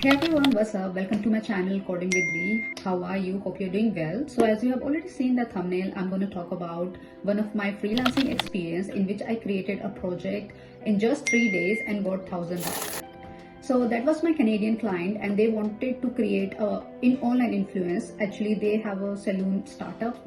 Hey everyone, what's up? Welcome to my channel Coding with Dee. How are you? Hope you're doing well. So as you have already seen the thumbnail, I'm going to talk about one of my freelancing experience in which I created a project in just 3 days and got $1,000. So that was my Canadian client and they wanted to create a in online influence. Actually, they have a saloon startup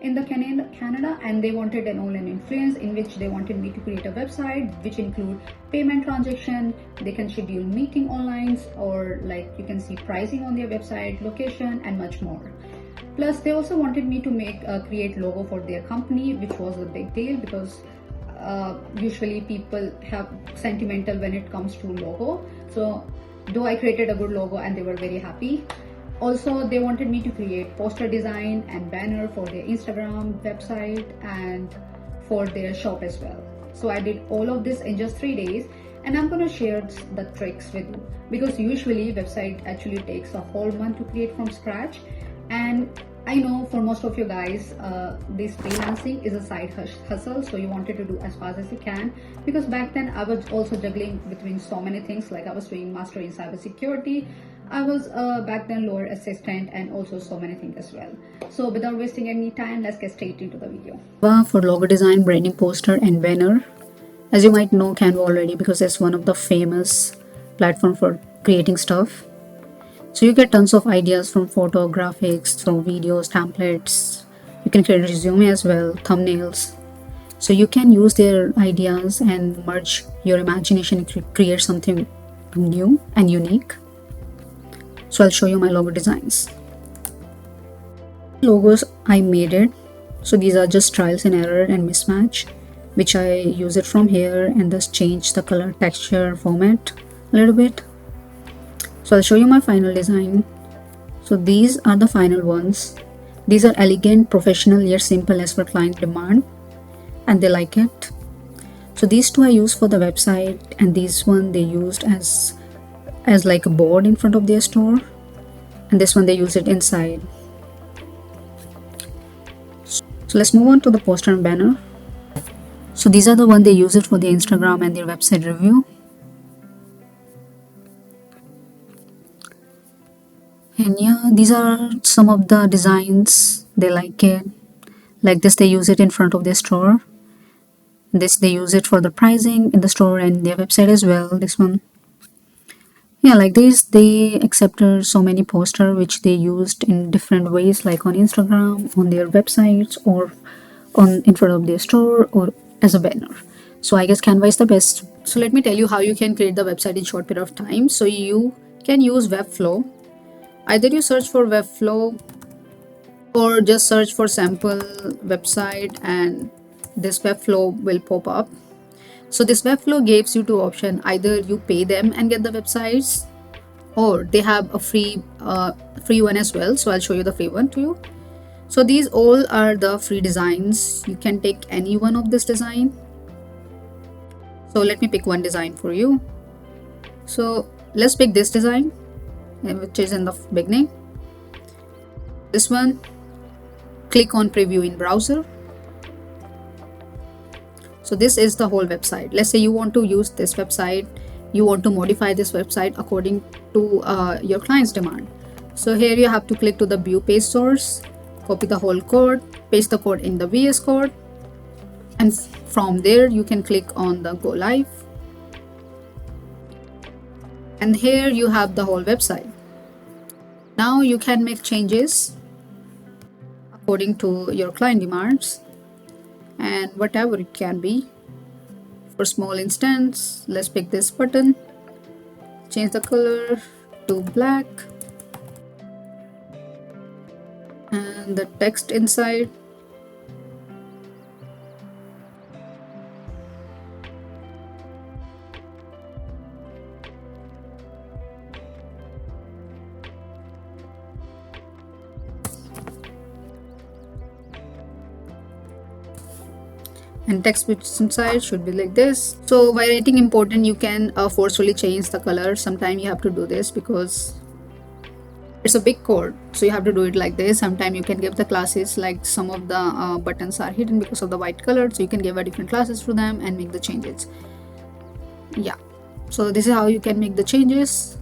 in the Canada and they wanted an online influence in which they wanted me to create a website which include payment transaction. They can schedule meeting online, or like you can see pricing on their website, location and much more. Plus they also wanted me to create logo for their company, which was a big deal because usually people have sentimental when it comes to logo. So though I created a good logo and they were very happy. Also they wanted me to create poster design and banner for their Instagram, website and for their shop as well. So I did all of this in just 3 days and I'm going to share the tricks with you, because usually website actually takes a whole month to create from scratch. And I know for most of you guys, this freelancing is a side hustle, so you wanted to do as fast as you can, because back then I was also juggling between so many things. Like I was doing master in cybersecurity, I was back then lower assistant, and also so many things as well. So without wasting any time, let's get straight into the video. For logo design, branding, poster and banner. As you might know Canva already, because it's one of the famous platform for creating stuff. So you get tons of ideas from photo, graphics, from videos, templates. You can create a resume as well, thumbnails. So you can use their ideas and merge your imagination to create something new and unique. So I'll show you my logo designs. Logos I made it. So these are just trials and error and mismatch, which I use it from here and just change the color, texture, format a little bit. So I'll show you my final design. So these are the final ones. These are elegant, professional, yet simple as per client demand, and they like it. So these two I used for the website, and these one they used as like a board in front of their store, and this one they use it inside. So let's move on to the poster and banner. So these are the one they use it for the Instagram and their website review. And yeah, these are some of the designs. They like it. Like this, they use it in front of their store. This, they use it for the pricing in the store and their website as well. This one. Yeah, like this, they accepted so many posters which they used in different ways, like on Instagram, on their websites, or on in front of their store, or as a banner. So I guess Canva is the best. So let me tell you how you can create the website in short period of time. So you can use Webflow. Either you search for Webflow or just search for sample website and this Webflow will pop up. So this Webflow gives you two options. Either you pay them and get the websites, or they have a free one as well. So I'll show you the free one to you. So these all are the free designs. You can take any one of this design. So let me pick one design for you. So let's pick this design, which is in the beginning. This one, click on preview in browser. So this is the whole website. Let's say you want to use this website, you want to modify this website according to your client's demand. So here you have to click to the view page source, copy the whole code, paste the code in the VS Code, and from there you can click on the go live. And here you have the whole website. Now you can make changes according to your client demands and whatever it can be. For small instance, let's pick this button, change the color to black, and the text inside. And text which is inside should be like this. So by writing important, you can forcefully change the color. Sometimes you have to do this because it's a big code, so you have to do it like this. Sometimes you can give the classes, like some of the buttons are hidden because of the white color, so you can give a different classes to them and make the changes. Yeah, so this is how you can make the changes.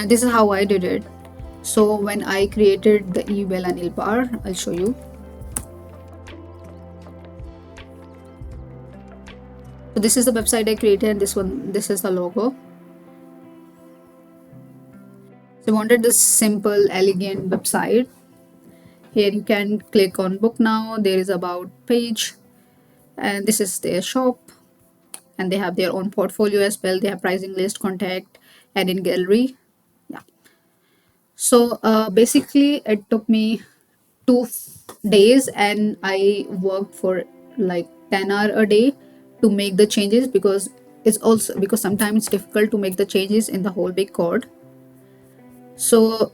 and this is how I did it. So when I created the email and bar, I'll show you. So this is the website I created, and this is the logo. So I wanted this simple, elegant website. Here you can click on book now. There is about page, and this is their shop, and they have their own portfolio as well. They have pricing list, contact, and in gallery. Yeah. So basically, it took me 2 days, and I worked for like 10 hours a day to make the changes, because sometimes it's difficult to make the changes in the whole big code. So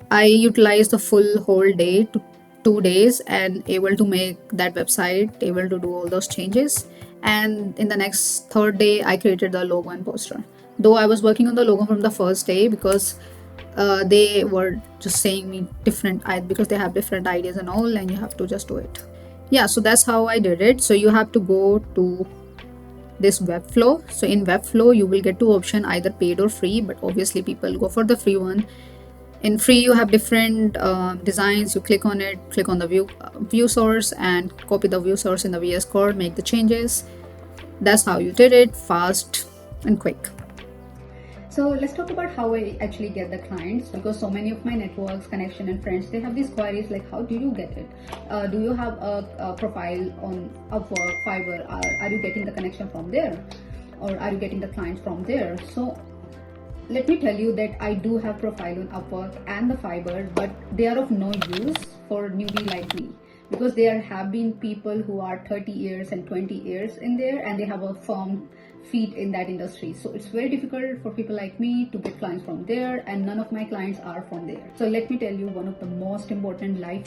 I utilized the full whole day to 2 days and able to make that website, able to do all those changes. And in the next third day, I created the logo and poster. Though I was working on the logo from the first day, because they were just saying me because they have different ideas and all, and you have to just do it. Yeah, so that's how I did it. So you have to go to this Webflow. So in Webflow, you will get two options, either paid or free, but obviously people go for the free one. In free, you have different designs. You click on it, click on the view source, and copy the view source in the VS Code, make the changes. That's how you did it, fast and quick. So let's talk about how I actually get the clients, because so many of my networks, connection, and friends, they have these queries like, how do you get it? Do you have a profile on Upwork, Fiverr? Are you getting the connection from there, or are you getting the clients from there? So let me tell you that I do have profile on Upwork and the Fiverr, but they are of no use for newbie like me, because there have been people who are 30 years and 20 years in there, and they have a firm feet in that industry. So it's very difficult for people like me to get clients from there, and none of my clients are from there. So let me tell you one of the most important life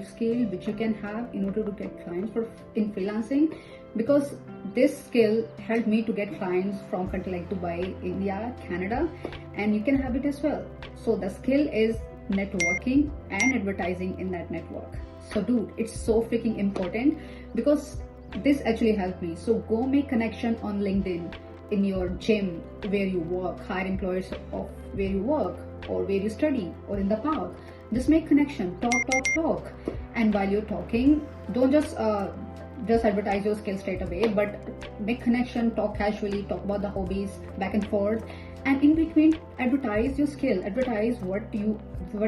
skill which you can have in order to get clients in freelancing, because this skill helped me to get clients from countries like Dubai, India, Canada, and you can have it as well. So the skill is networking and advertising in that network. So dude, it's so freaking important, because this actually helped me. So go make connection on LinkedIn, in your gym, where you work, hire employees of where you work or where you study, or in the park. Just make connection, talk, and while you're talking, don't just advertise your skill straight away, but make connection, talk casually, talk about the hobbies back and forth, and in between advertise your skill, advertise what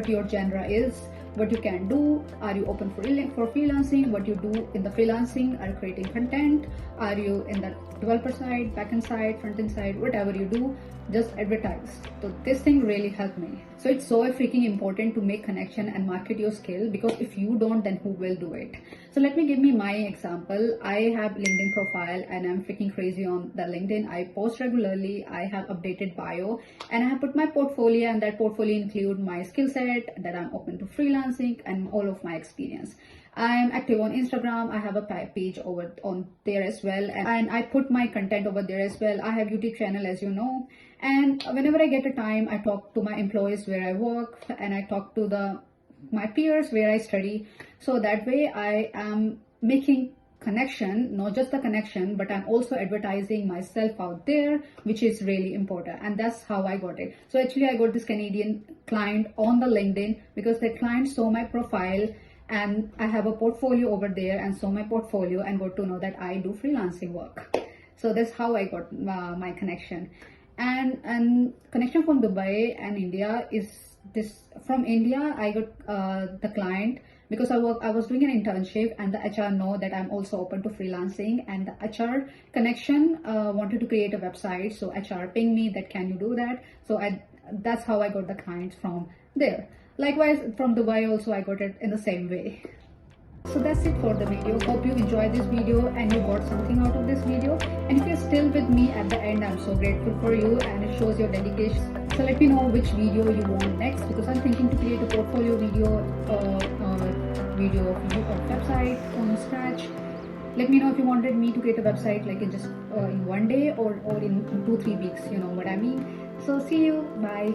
your genre is, what you can do. Are you open for freelancing? What you do in the freelancing? Are you creating content? Are you in the developer side, backend side, front end side? Whatever you do, just advertise. So this thing really helped me. So it's so freaking important to make connection and market your skill, because if you don't, then who will do it? So let me give me my example. I have LinkedIn profile, and I'm freaking crazy on the LinkedIn. I post regularly. I have updated bio, and I have put my portfolio, and that portfolio include my skill set, that I'm open to freelancing, and all of my experience. I'm active on Instagram. I have a page over on there as well, and I put my content over there as well. I have YouTube channel, as you know, and whenever I get a time, I talk to my employees where I work, and I talk to my peers where I study. So that way I am making connection, not just the connection, but I'm also advertising myself out there, which is really important. And that's how I got it. So actually I got this Canadian client on the LinkedIn, because the client saw my profile, and I have a portfolio over there, and saw my portfolio and got to know that I do freelancing work. So that's how I got my connection. And connection from Dubai and India is this. From India, I got the client because I was doing an internship, and the HR know that I'm also open to freelancing, and the HR connection wanted to create a website. So HR pinged me that, can you do that? So that's how I got the clients from there. Likewise, from Dubai also I got it in the same way. So that's it for the video. Hope you enjoyed this video and you got something out of this video. And if you're still with me at the end, I'm so grateful for you, and it shows your dedication. So let me know which video you want next, because I'm thinking to create a portfolio video video of website from scratch. Let me know if you wanted me to create a website like in just in one day, or in 2-3 weeks, you know what I mean. So see you, bye.